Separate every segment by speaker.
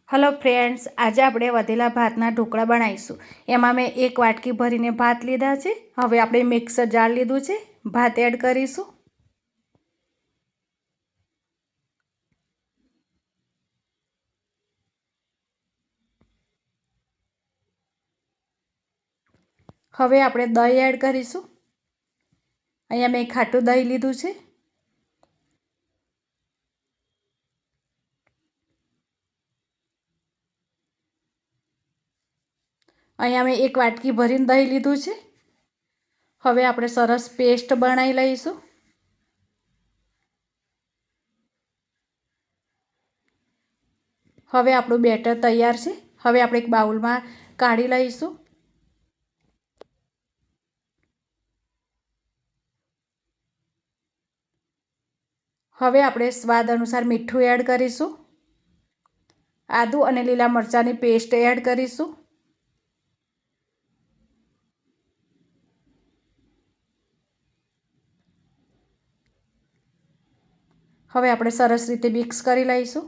Speaker 1: Hello friends, आज આપણે વધેલા ભાતના ઢોકળા બનાવીશું। એમાં મેં એક વાટકી ભરીને ભાત લીધા છે। હવે આપણે મિક્સર જાર લીધું છે, ભાત એડ કરીશું। હવે આપણે દહીં એડ કરીશું। અહીંયા મેં ખાટું દહીં લીધું છે। અહીંયા મેં એક વાટકી ભરીને દહીં લીધું છે। હવે આપણે સરસ પેસ્ટ બનાવી લઈશું। હવે આપણું બેટર તૈયાર છે। હવે આપણે એક બાઉલમાં કાઢી લઈશું। હવે આપણે સ્વાદ અનુસાર મીઠું એડ કરીશું। આદુ અને લીલા મરચાંની પેસ્ટ એડ કરીશું। હવે આપણે સરસ રીતે મિક્સ કરી લઈશું।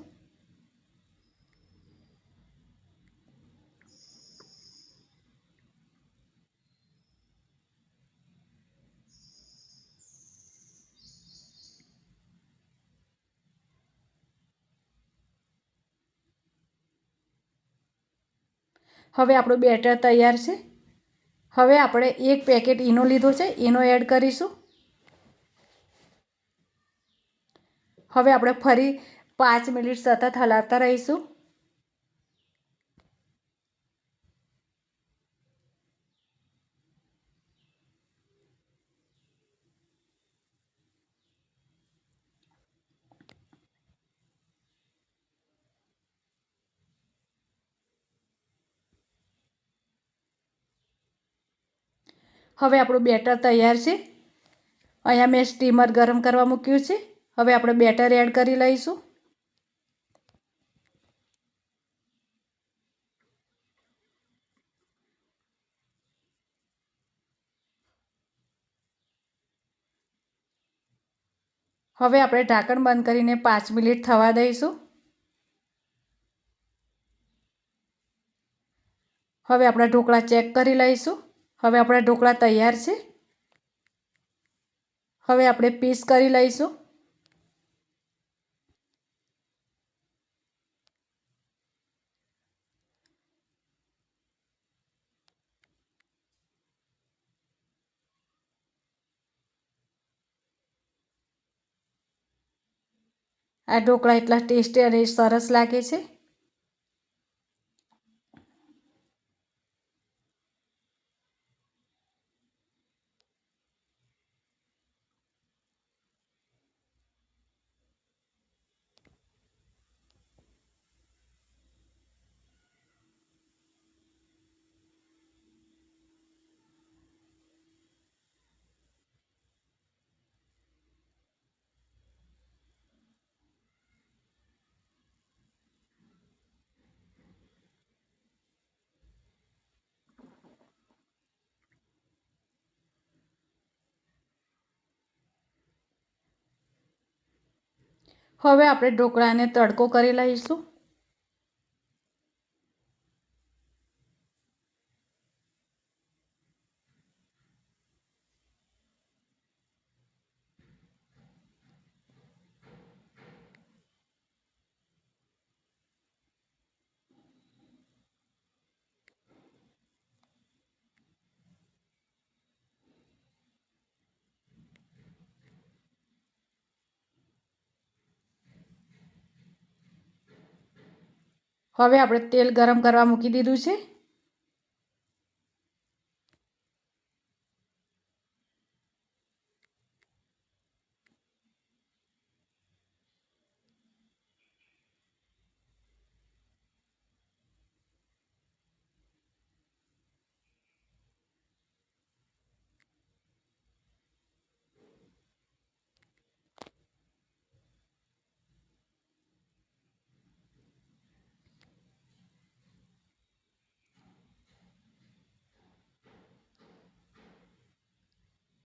Speaker 1: હવે આપણું બેટર તૈયાર છે। હવે આપણે એક પેકેટ ઈનો લીધો છે, ઈનો એડ કરીશું। હવે આપણે ફરી 5 મિનિટ સતત હલાવતા રહીશું। હવે આપણું બેટર તૈયાર છે। અહીંયા મેં સ્ટીમર ગરમ કરવા મૂક્યું છે। હવે આપણે બેટર એડ કરી લઈશું। હવે આપણે ઢાંકણ બંધ કરીને 5 મિનિટ થવા દઈશું। હવે આપણા ઢોકળા ચેક કરી લઈશું। હવે આપણા ઢોકળા તૈયાર છે। હવે આપણે પીસ કરી લઈશું। આ ઢોકળા એટલા ટેસ્ટી અને સરસ લાગે છે। હવે આપણે ઢોકળાને તડકો કરી લઈશું। હવે આપણે તેલ ગરમ કરવા મૂકી દીધું છે।